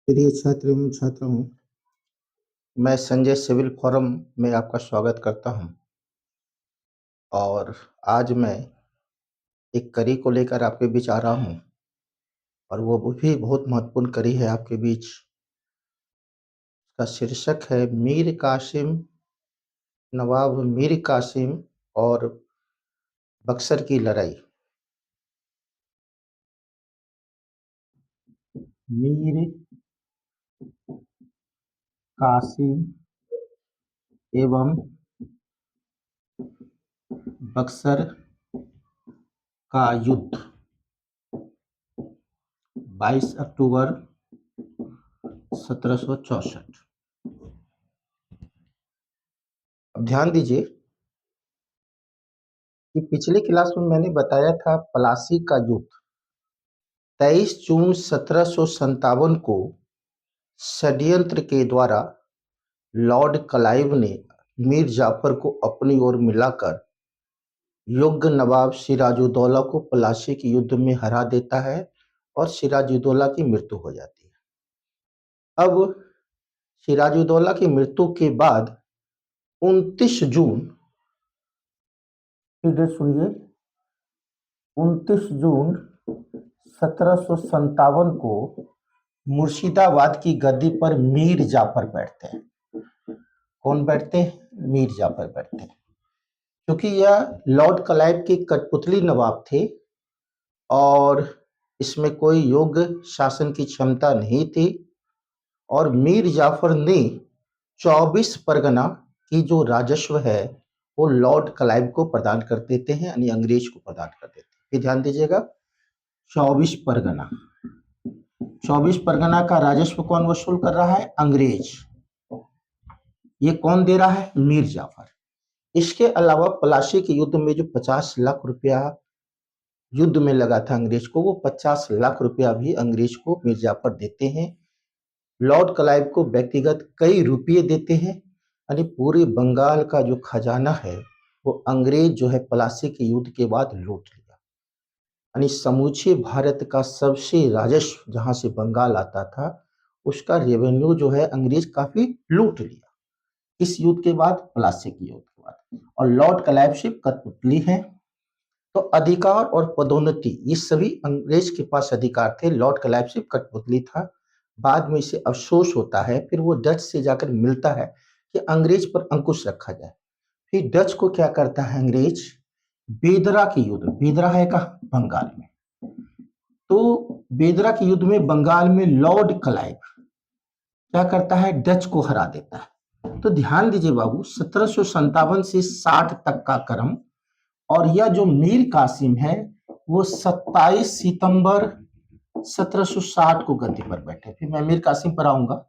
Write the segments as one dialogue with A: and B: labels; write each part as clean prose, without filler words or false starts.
A: प्रिय छात्र एवं छात्राओं, मैं संजय सिविल फोरम में आपका स्वागत करता हूं और आज मैं एक कड़ी को लेकर आपके बीच आ रहा हूं और वो भी बहुत महत्वपूर्ण कड़ी है आपके बीच। उसका शीर्षक है मीर कासिम, नवाब मीर कासिम और बक्सर की लड़ाई। मीर कासिम एवं बक्सर का युद्ध 22 अक्टूबर 1764। अब ध्यान दीजिए कि पिछले क्लास में मैंने बताया था प्लासी का युद्ध 23 जून 1757 को षड्यंत्र के द्वारा लॉर्ड क्लाइव ने मीर जाफर को अपनी ओर मिलाकर योग्य नवाब सिराजुद्दौला को प्लासी के युद्ध में हरा देता है और सिराजुद्दौला की मृत्यु हो जाती है। अब सिराजुद्दौला की मृत्यु के बाद 29 जून, फिर सुनिए, 29 जून 1757 को मुर्शिदाबाद की गद्दी पर मीर जाफर बैठते हैं। कौन बैठते हैं? मीर जाफर बैठते हैं। क्योंकि यह लॉर्ड क्लाइव के कठपुतली नवाब थे और इसमें कोई योग्य शासन की क्षमता नहीं थी और मीर जाफर ने 24 परगना की जो राजस्व है वो लॉर्ड क्लाइव को प्रदान कर देते हैं, यानी अंग्रेज को प्रदान कर देते हैं। ये ध्यान दीजिएगा, 24 परगना, 24 परगना का राजस्व कौन वसूल कर रहा है? अंग्रेज। ये कौन दे रहा है? मीर जाफर। इसके अलावा प्लासी के युद्ध में जो 50 लाख रुपया युद्ध में लगा था अंग्रेज को, वो 50 लाख रुपया भी अंग्रेज को मीर जाफर देते हैं। लॉर्ड क्लाइव को व्यक्तिगत कई रुपये देते हैं, यानी पूरे बंगाल का जो खजाना है वो अंग्रेज जो है प्लासी के युद्ध के बाद लूट लिया। यानी समूचे भारत का सबसे राजस्व जहां से बंगाल आता था उसका रेवेन्यू जो है अंग्रेज काफी लूट लिया इस युद्ध के बाद, प्लासी के युद्ध के बाद। और लॉर्ड क्लाइव सिर्फ कठपुतली है, तो अधिकार और पदोन्नति ये सभी अंग्रेज के पास अधिकार थे। लॉर्ड क्लाइव सिर्फ कठपुतली था। बाद में इसे अफसोस होता है, फिर वो डच से जाकर मिलता है कि अंग्रेज पर अंकुश रखा जाए। फिर डच को क्या करता है अंग्रेज? बेदरा के युद्ध, बेदरा है कहाँ? बंगाल में। तो बेदरा के युद्ध में बंगाल में लॉर्ड क्लाइव क्या करता है? डच को हरा देता है। तो ध्यान दीजिए बाबू, 1757 से 60 तक का क्रम, और यह जो मीर कासिम है वो 27 सितंबर 1760 को गद्दी पर बैठे। फिर मैं मीर कासिम पर आऊंगा।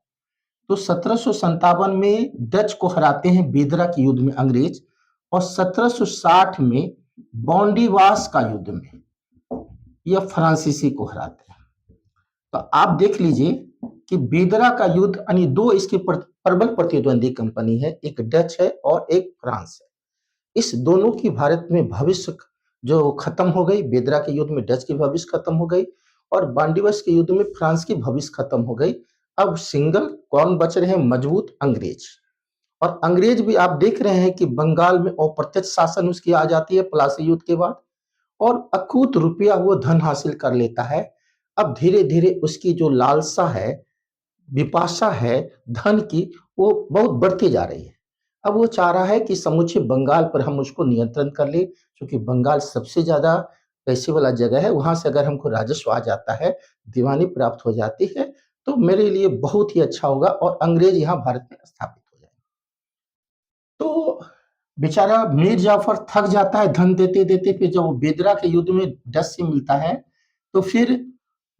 A: तो 1757 में डच को हराते हैं बेदरा के युद्ध में अंग्रेज, और 1760 में बॉन्डीवास का युद्ध में यह फ्रांसीसी को हराते हैं। तो आप देख लीजिए कि बेदरा का युद्ध, यानी दो इसके प्रबल प्रतिद्वंदी कंपनी है, एक डच है और एक फ्रांस है। इस दोनों की भारत में भविष्य जो खत्म हो गई, बेदरा के युद्ध में डच की भविष्य खत्म हो गई और बॉन्डीवास के युद्ध में फ्रांस की भविष्य खत्म हो गई। अब सिंगल कौन बच रहे हैं? मजबूत अंग्रेज। और अंग्रेज भी आप देख रहे हैं कि बंगाल में अप्रत्यक्ष शासन उसकी आ जाती है प्लासी युद्ध के बाद, और अकूत रुपया वो धन हासिल कर लेता है। अब धीरे धीरे उसकी जो लालसा है, विपाशा है धन की, वो बहुत बढ़ती जा रही है। अब वो चाह रहा है कि समूचे बंगाल पर हम उसको नियंत्रण कर ले, क्योंकि बंगाल सबसे ज्यादा पैसे वाला जगह है। वहां से अगर हमको राजस्व आ जाता है, दीवानी प्राप्त हो जाती है, तो मेरे लिए बहुत ही अच्छा होगा और अंग्रेज यहाँ भारत में स्थापित हो जाएंगे। तो बेचारा मीर जाफर थक जाता है धन देते देते। फिर जब वो बेदरा के युद्ध में डच से मिलता है तो फिर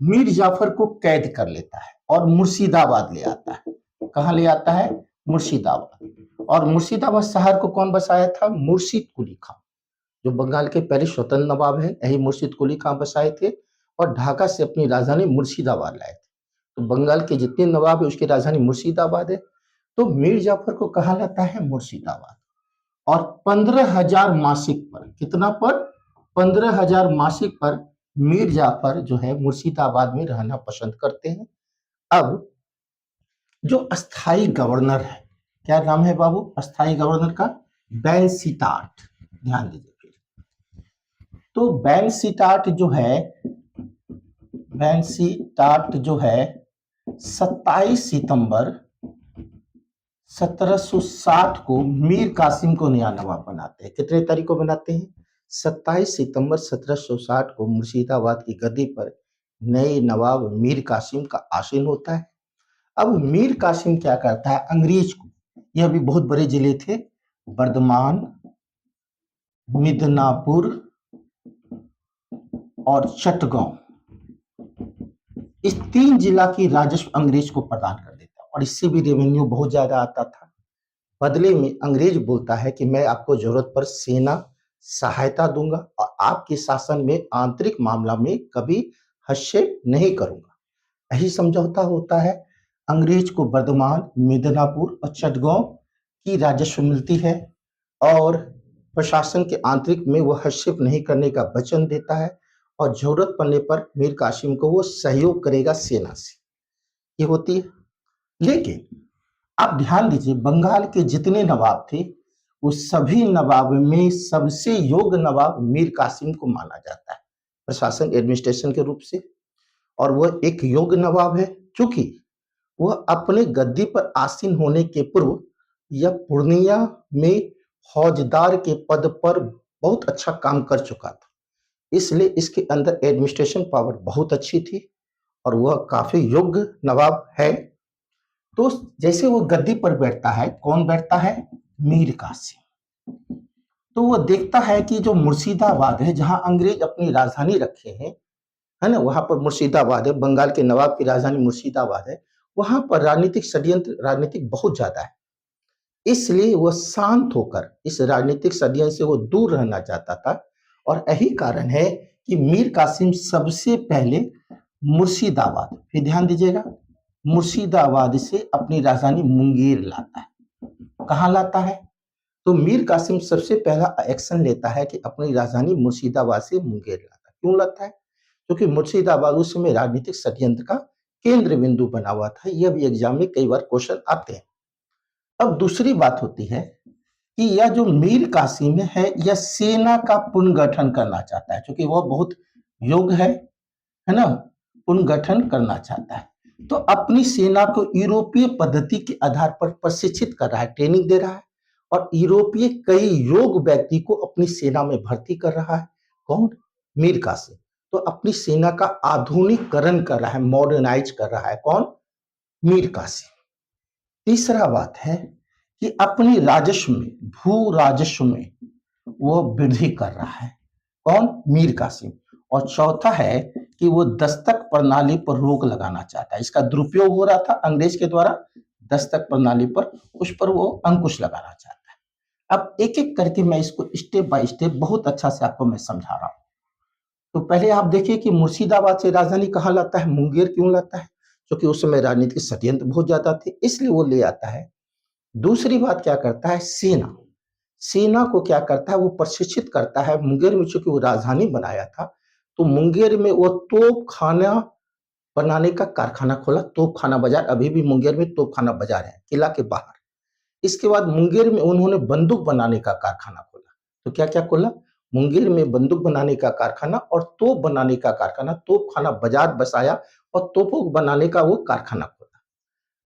A: मीर जाफर को कैद कर लेता है और मुर्शिदाबाद ले आता है। कहाँ ले आता है? मुर्शिदाबाद। और मुर्शिदाबाद शहर को कौन बसाया था? मुर्शिद कुली खां, जो बंगाल के पहले स्वतंत्र नवाब है, यही मुर्शिद कुली खां बसाए थे और ढाका से अपनी राजधानी मुर्शिदाबाद लाए थे। तो बंगाल के जितने नवाब है उसकी राजधानी मुर्शिदाबाद है। तो मीर जाफर को कहा जाता है मुर्शिदाबाद, और 15,000 मासिक पर, कितना पर? 15,000 मासिक पर मीर जाफर जो है मुर्शिदाबाद में रहना पसंद करते हैं। अब जो अस्थाई गवर्नर है, क्या नाम है बाबू अस्थाई गवर्नर का? बैनसीटार्ट। ध्यान दीजिए फिर। तो बैनसीटार्ट जो है 27 सितंबर 1760 को मीर कासिम को नया नवाब बनाते हैं। कितने तारीख को बनाते हैं? 27 सितंबर 1760 को मुर्शिदाबाद की गद्दी पर नए नवाब मीर कासिम का आसीन होता है। अब मीर कासिम क्या करता है? अंग्रेज को, यह भी बहुत बड़े जिले थे, बर्धमान, मिदनापुर और चटगांव, इस 3 जिला की राजस्व अंग्रेज को प्रदान कर देता और इससे भी रेवेन्यू बहुत ज्यादा आता था। बदले में अंग्रेज बोलता है कि मैं आपको जरूरत पर सेना सहायता दूंगा और आपके शासन में आंतरिक मामला में कभी हस्तक्षेप नहीं करूंगा। यही समझौता होता है। अंग्रेज को बर्धमान, मिदनापुर और चटगांव की राजस्व मिलती है और प्रशासन के आंतरिक में वो हस्तक्षेप नहीं करने का वचन देता है और जरूरत पड़ने पर मीर कासिम को वो सहयोग करेगा सेना से। ये होती है। लेकिन आप ध्यान दीजिए, बंगाल के जितने नवाब थे उस सभी नवाब में सबसे योग्य नवाब मीर कासिम को माना जाता है प्रशासन एडमिनिस्ट्रेशन के रूप से। और वह एक योग्य नवाब है क्योंकि वह अपने गद्दी पर आसीन होने के पूर्व यह पूर्णिया में फौजदार के पद पर बहुत अच्छा काम कर चुका था, इसलिए इसके अंदर एडमिनिस्ट्रेशन पावर बहुत अच्छी थी और वह काफी योग्य नवाब है। तो जैसे वो गद्दी पर बैठता है, कौन बैठता है? मीर कासिम। तो वो देखता है कि जो मुर्शिदाबाद है, जहां अंग्रेज अपनी राजधानी रखे हैं, है ना, वहां पर मुर्शिदाबाद है, बंगाल के नवाब की राजधानी मुर्शिदाबाद है, वहां पर राजनीतिक षड्यंत्र राजनीतिक बहुत ज्यादा है। इसलिए वह शांत होकर इस राजनीतिक षड्यंत्र से वो दूर रहना चाहता था और यही कारण है कि मीर कासिम सबसे पहले मुर्शिदाबाद, फिर ध्यान दीजिएगा, मुर्शिदाबाद से अपनी राजधानी मुंगेर लाता है। कहां लाता है? तो मीर कासिम सबसे पहला एक्शन लेता है कि अपनी राजधानी मुर्शिदाबाद से मुंगेर लाता है। क्यों लाता है? क्योंकि मुर्शिदाबाद उस समय राजनीतिक षड्यंत्र का केंद्र बिंदु बना हुआ था। यह भी एग्जाम में कई बार क्वेश्चन आते हैं। अब दूसरी बात होती है कि यह जो मीर कासिम है यह सेना का पुनर्गठन करना चाहता है, क्योंकि वह बहुत योग्य है ना, पुनर्गठन करना चाहता है। तो अपनी सेना को यूरोपीय पद्धति के आधार पर प्रशिक्षित कर रहा है, ट्रेनिंग दे रहा है और यूरोपीय कई योग्य व्यक्ति को अपनी सेना में भर्ती कर रहा है। कौन? मीर कासिम। तो अपनी सेना का आधुनिकीकरण कर रहा है, मॉडर्नाइज कर रहा है। कौन? मीर कासिम। तीसरा बात है कि अपनी राजस्व में, भू राजस्व में वो वृद्धि कर रहा है। कौन? मीर कासिम। और चौथा है कि वो दस्तक प्रणाली पर रोक लगाना चाहता है। इसका दुरुपयोग हो रहा था अंग्रेज के द्वारा दस्तक प्रणाली पर, उस पर वो अंकुश लगाना चाहता है। अब एक एक करके मैं इसको स्टेप बाय स्टेप बहुत अच्छा से आपको मैं समझा रहा हूं। तो पहले आप देखिए कि मुर्शिदाबाद से राजधानी कहाँ लाता है? मुंगेर। क्यों लाता है? क्योंकि उस समय राजनीतिक षड्यंत्र बहुत ज्यादा थे, इसलिए वो ले आता है। दूसरी बात क्या करता है? सेना। सेना को क्या करता है? वो प्रशिक्षित करता है। मुंगेर में चूंकि वो राजधानी बनाया था, तो मुंगेर में वो तोप खाना बनाने का कारखाना खोला। तोप खाना बाजार, अभी भी मुंगेर में तोप खाना बाजार है किला के बाहर। इसके बाद मुंगेर में उन्होंने बंदूक बनाने का कारखाना खोला। तो क्या क्या खोला? मुंगेर में बंदूक बनाने का कारखाना और तोप बनाने का कारखाना, तोप खाना बाजार बसाया और तोपों बनाने का वो कारखाना खोला।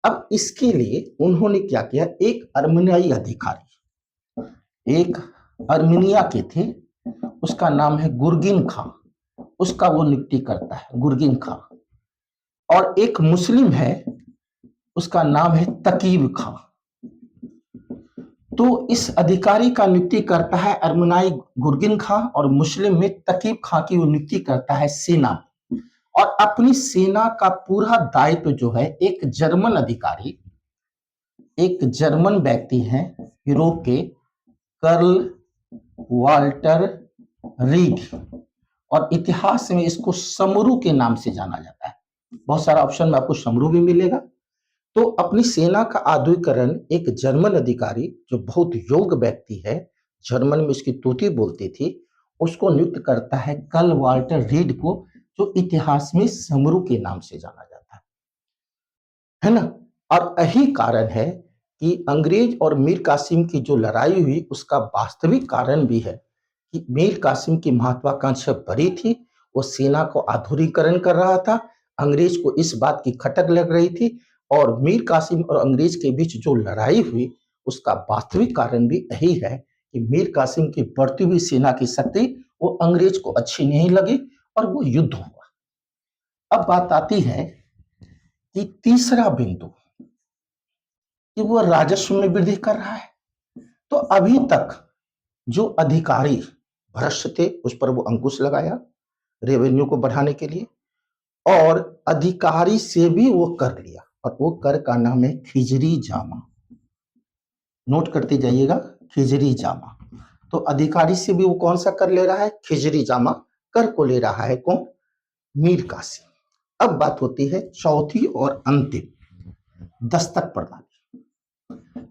A: अब इसके लिए उन्होंने क्या किया? एक अर्मेनियाई अधिकारी, एक अर्मेनिया के थे, उसका नाम है गुरगिन खां, उसका वो नियुक्ति करता है, गुरगिन खां। और एक मुस्लिम है, उसका नाम है तकीब खां। तो इस अधिकारी का नियुक्ति करता है अर्मेनियाई गुरगिन खां और मुस्लिम में तकीब खां की वो नियुक्ति करता है सेना में। और अपनी सेना का पूरा दायित्व जो है एक जर्मन अधिकारी, एक जर्मन व्यक्ति हैं यूरोप के, कर्ल वाल्टर रीड, और इतिहास में इसको समरू के नाम से जाना जाता है। बहुत सारा ऑप्शन में आपको समरू भी मिलेगा। तो अपनी सेना का आधुनिकीकरण एक जर्मन अधिकारी जो बहुत योग्य व्यक्ति है, जर्मन में इसकी तूती बोलती थी, उसको नियुक्त करता है कर्ल वाल्टर रीड को, जो इतिहास में समरू के नाम से जाना जाता है ना। और यही कारण है कि अंग्रेज और मीर कासिम की जो लड़ाई हुई उसका वास्तविक कारण भी है कि मीर कासिम की महत्वाकांक्षा बड़ी थी, वो सेना को आधुनिकीकरण कर रहा था, अंग्रेज को इस बात की खटक लग रही थी, और मीर कासिम और अंग्रेज के बीच जो लड़ाई हुई उसका वास्तविक कारण भी यही है कि मीर कासिम की बढ़ती हुई सेना की शक्ति वो अंग्रेज को अच्छी नहीं लगी और वो युद्ध हुआ। अब बात आती है कि तीसरा बिंदु कि वो राजस्व में वृद्धि कर रहा है। तो अभी तक जो अधिकारी भ्रष्ट थे उस पर वो अंकुश लगाया रेवेन्यू को बढ़ाने के लिए, और अधिकारी से भी वो कर लिया, और वो कर का नाम है खिजरी जामा। नोट करते जाइएगा, खिजरी जामा। तो अधिकारी से भी वो कौन सा कर ले रहा है? खिजरी जामा कर को ले रहा है कौन? मीर कासिम। अब बात होती है चौथी और अंतिम, दस्तक प्रणाली।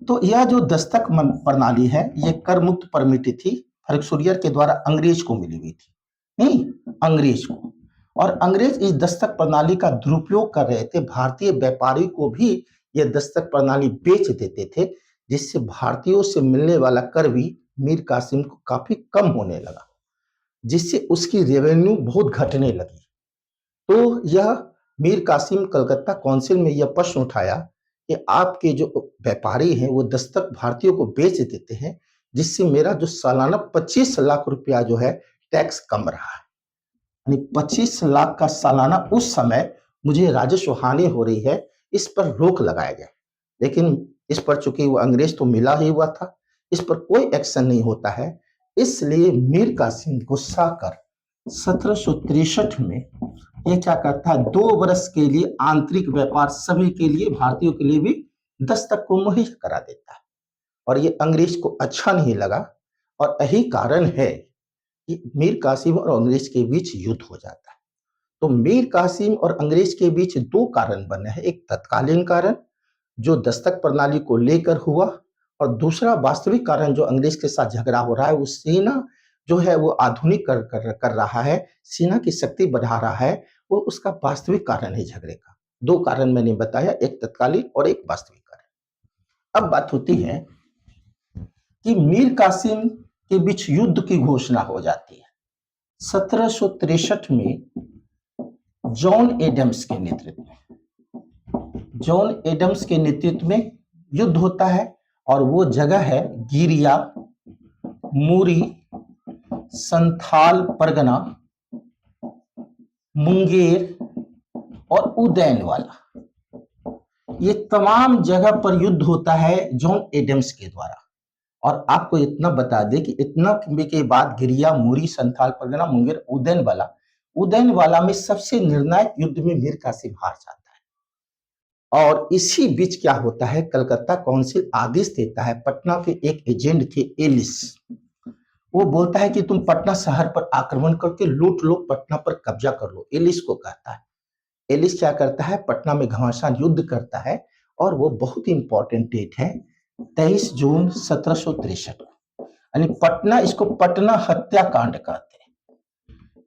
A: तो यह जो दस्तक प्रणाली है ये कर मुक्त परमिट थी, फर्गुसरियर के द्वारा अंग्रेज को मिली हुई थी, नहीं अंग्रेज को। और अंग्रेज इस दस्तक प्रणाली का दुरुपयोग कर रहे थे, भारतीय व्यापारी को भी यह दस्तक प्रणाली बेच देते थे, जिससे भारतीयों से मिलने वाला कर भी मीर कासिम को काफी कम होने लगा, जिससे उसकी रेवेन्यू बहुत घटने लगी। तो यह मीर कासिम कलकत्ता काउंसिल में यह प्रश्न उठाया कि आपके जो व्यापारी हैं वो दस्तक भारतीयों को बेच देते हैं, जिससे मेरा जो सालाना 25 लाख रुपया जो है टैक्स कम रहा है, यानी 25 लाख का सालाना उस समय मुझे राजस्व हानि हो रही है, इस पर रोक लगाया जाए। लेकिन इस पर चूंकि वो अंग्रेज तो मिला ही हुआ था, इस पर कोई एक्शन नहीं होता है, इसलिए मीर कासिम गुस्सा कर 1763 में ये क्या करता है, 2 वर्ष के लिए आंतरिक व्यापार सभी के लिए, भारतीयों के लिए भी दस्तक को मुहैया करा देता है। और ये अंग्रेज को अच्छा नहीं लगा, और यही कारण है कि मीर कासिम और अंग्रेज के बीच युद्ध हो जाता है। तो मीर कासिम और अंग्रेज के बीच 2 कारण बने हैं, एक तत्कालीन कारण जो दस्तक प्रणाली को लेकर हुआ, और दूसरा वास्तविक कारण जो अंग्रेज के साथ झगड़ा हो रहा है, वो सेना जो है वो आधुनिक कर रहा है, सेना की शक्ति बढ़ा रहा है, वो उसका वास्तविक कारण है झगड़े का। 2 कारण मैंने बताया, एक तत्कालीन और एक वास्तविक कारण। अब बात होती है कि मीर कासिम के बीच युद्ध की घोषणा हो जाती है 1763 में जॉन एडम्स के नेतृत्व में। जॉन एडम्स के नेतृत्व में युद्ध होता है, और वो जगह है गिरिया, मूरी, संथाल परगना, मुंगेर और उदयनवाला। ये तमाम जगह पर युद्ध होता है जॉन एडम्स के द्वारा। और आपको इतना बता दें कि इतना के बाद गिरिया, मूरी, संथाल परगना, मुंगेर, उदयनवाला में सबसे निर्णायक युद्ध में मीर कासिम हार जाता है। और इसी बीच क्या होता है, कलकत्ता काउंसिल आदेश देता है, पटना के एक एजेंट थे एलिस, वो बोलता है कि तुम पटना शहर पर आक्रमण करके लूट लो, पटना पर कब्जा कर लो। एलिस को कहता है, एलिस क्या करता है, पटना में घमासान युद्ध करता है, और वो बहुत ही इंपॉर्टेंट डेट है 23 जून 1763 को, यानी पटना, इसको पटना हत्याकांड कहते हैं।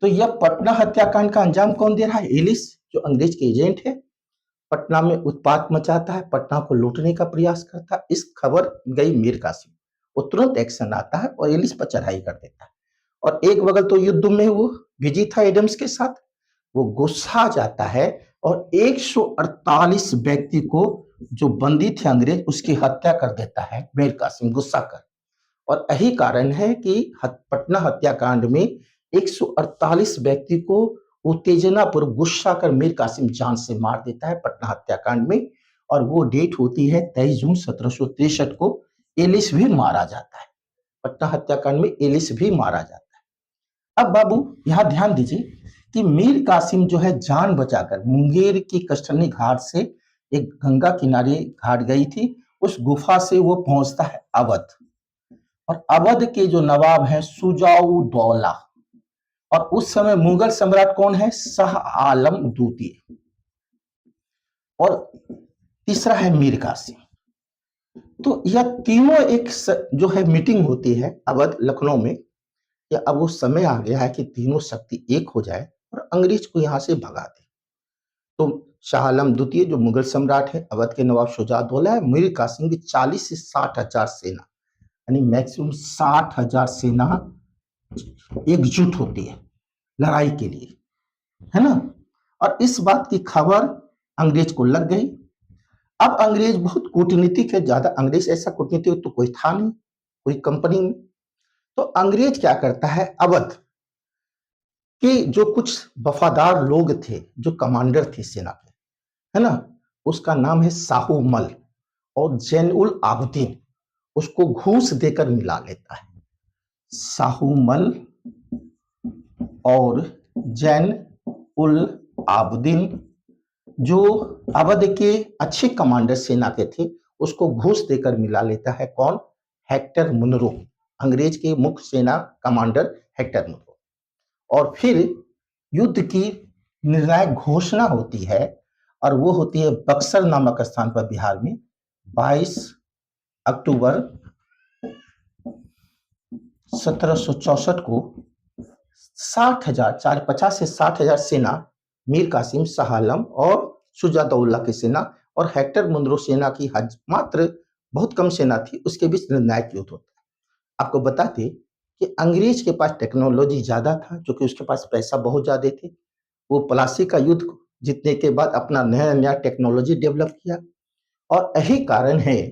A: तो यह पटना हत्याकांड का अंजाम कौन दे रहा है? एलिस, जो अंग्रेज के एजेंट है, पटना में उत्पात मचाता है, पटना को लूटने का प्रयास करता है। इस खबर गई मीर कासिम, वो तुरंत एक्शन आता है और एलिस पर चढ़ाई कर देता है। और एक बगल तो युद्ध में वो बिजी था एडम्स के साथ, वो गुस्सा जाता है और 148 व्यक्ति को जो बंदी थे अंग्रेज उसकी हत्या कर देता है मीर कासिम गुस्सा कर। और यही कारण है कि पटना हत्याकांड में 148 व्यक्ति को उत्तेजना पर गुस्सा कर मीर कासिम जान से मार देता है पटना हत्याकांड में। और वो डेट होती है 23 जून 1763 को। एलिस भी मारा जाता है, पटना हत्याकांड में एलिस भी मारा जाता है। अब बाबू यहाँ ध्यान दीजिए कि मीर कासिम जो है जान बचाकर मुंगेर की कष्टनी घाट से, एक गंगा किनारे घाट गई थी, उस गुफा से वो पहुंचता है अवध। और अवध के जो नवाब हैं सुजाऊ दौला, और उस समय मुगल सम्राट कौन है? शाह आलम द्वितीय। और तीसरा है मीर कासिम। तो यह तीनों एक जो है मीटिंग होती है अवध लखनऊ में, कि अब वो समय आ गया है कि तीनों शक्ति एक हो जाए और अंग्रेज को यहाँ से भगा दे। तो शाह आलम द्वितीय जो मुगल सम्राट है, अवध के नवाब शुजा-उद-दौला है, मीर कासिम की 40 से 60,000 सेना, यानी मैक्सिमम 60,000 सेना एकजुट होती है लड़ाई के लिए, है ना। और इस बात की खबर अंग्रेज को लग गई। अब अंग्रेज बहुत कूटनीतिक है, ज्यादा अंग्रेज ऐसा कूटनीतिक तो कोई था नहीं कोई कंपनी में। तो अंग्रेज क्या करता है, अवध के जो कुछ वफादार लोग थे, जो कमांडर थे सेना के, है ना, उसका नाम है साहू मल और जैन उल आबदीन, उसको घूस देकर मिला लेता है। साहू मल और जैन उल आबदीन जो अवध के अच्छे कमांडर सेना के थे, उसको घूस देकर मिला लेता है। कौन? हेक्टर मुनरो, अंग्रेज के मुख्य सेना कमांडर हेक्टर मुनरो। और फिर युद्ध की निर्णायक घोषणा होती है, और वो होती है बक्सर नामक स्थान पर बिहार में 22 अक्टूबर 1764 को 60,000 50 से 60,000 सेना, मीर कासिम, शाह आलम और शुजा-उद-दौला की सेना और हेक्टर मुनरो सेना की मात्र बहुत कम सेना थी, उसके बीच निर्णायक युद्ध होता है। आपको बता दें कि अंग्रेज के पास टेक्नोलॉजी ज्यादा था, क्योंकि उसके पास पैसा बहुत ज्यादा थे। वो प्लासी का युद्ध जीतने के बाद अपना नया नया टेक्नोलॉजी डेवलप किया, और यही कारण है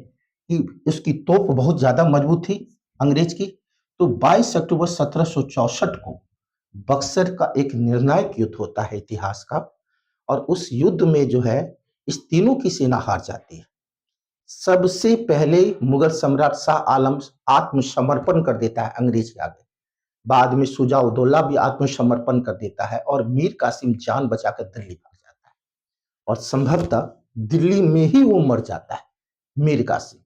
A: कि उसकी तोप बहुत ज्यादा मजबूत थी अंग्रेज की। तो 22 अक्टूबर 1764 को बक्सर का एक निर्णायक युद्ध होता है इतिहास का, और उस युद्ध में जो है इस तीनों की सेना हार जाती है। सबसे पहले मुगल सम्राट शाह आलम आत्मसमर्पण कर देता है अंग्रेज के आगे, बाद में शुजा-उद-दौला भी आत्मसमर्पण कर देता है, और मीर कासिम जान बचाकर दिल्ली भाग जाता है, और संभवतः दिल्ली में ही वो मर जाता है मीर कासिम।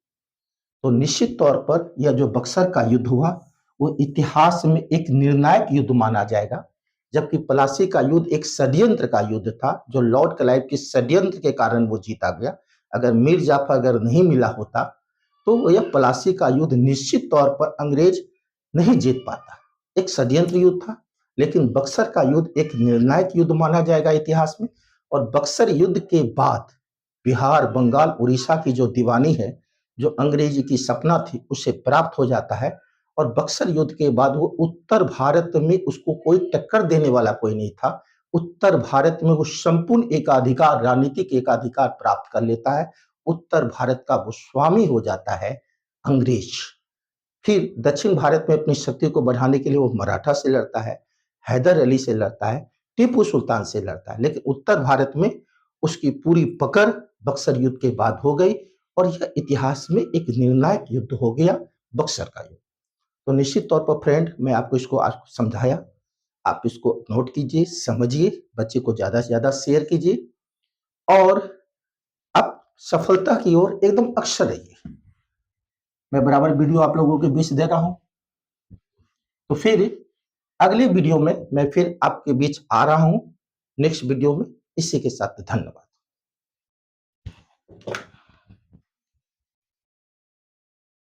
A: तो निश्चित तौर पर यह जो बक्सर का युद्ध हुआ, वो इतिहास में एक निर्णायक युद्ध माना जाएगा, जबकि प्लासी का युद्ध एक षड्यंत्र का युद्ध था, जो लॉर्ड क्लाइव के षड्यंत्र के कारण वो जीता गया। अगर मीर जाफर अगर नहीं मिला होता, तो यह प्लासी का युद्ध निश्चित तौर पर अंग्रेज नहीं जीत पाता। एक षड्यंत्र युद्ध था, लेकिन बक्सर का युद्ध एक निर्णायक युद्ध माना जाएगा इतिहास में। और बक्सर युद्ध के बाद बिहार, बंगाल, उड़ीसा की जो दीवानी है, जो अंग्रेजी की सपना थी, उसे प्राप्त हो जाता है। और बक्सर युद्ध के बाद वो उत्तर भारत में उसको कोई टक्कर देने वाला कोई नहीं था। उत्तर भारत में वो संपूर्ण एकाधिकार, राजनीतिक एकाधिकार प्राप्त कर लेता है। उत्तर भारत का वो स्वामी हो जाता है अंग्रेज। फिर दक्षिण भारत में अपनी शक्ति को बढ़ाने के लिए वो मराठा से लड़ता है, हैदर अली से लड़ता है, टीपू सुल्तान से लड़ता है, लेकिन उत्तर भारत में उसकी पूरी पकड़ बक्सर युद्ध के बाद हो गई, और यह इतिहास में एक निर्णायक युद्ध हो गया, बक्सर का युद्ध। तो निश्चित तौर पर फ्रेंड, मैं आपको इसको आज समझाया, आप इसको नोट कीजिए, समझिए, बच्चे को ज्यादा से ज्यादा शेयर कीजिए, और आप सफलता की ओर एकदम अक्षर रहिए। मैं बराबर वीडियो आप लोगों के बीच दे रहा हूं। तो फिर अगले वीडियो में मैं फिर आपके बीच आ रहा हूं, नेक्स्ट वीडियो में। इसी के साथ धन्यवाद।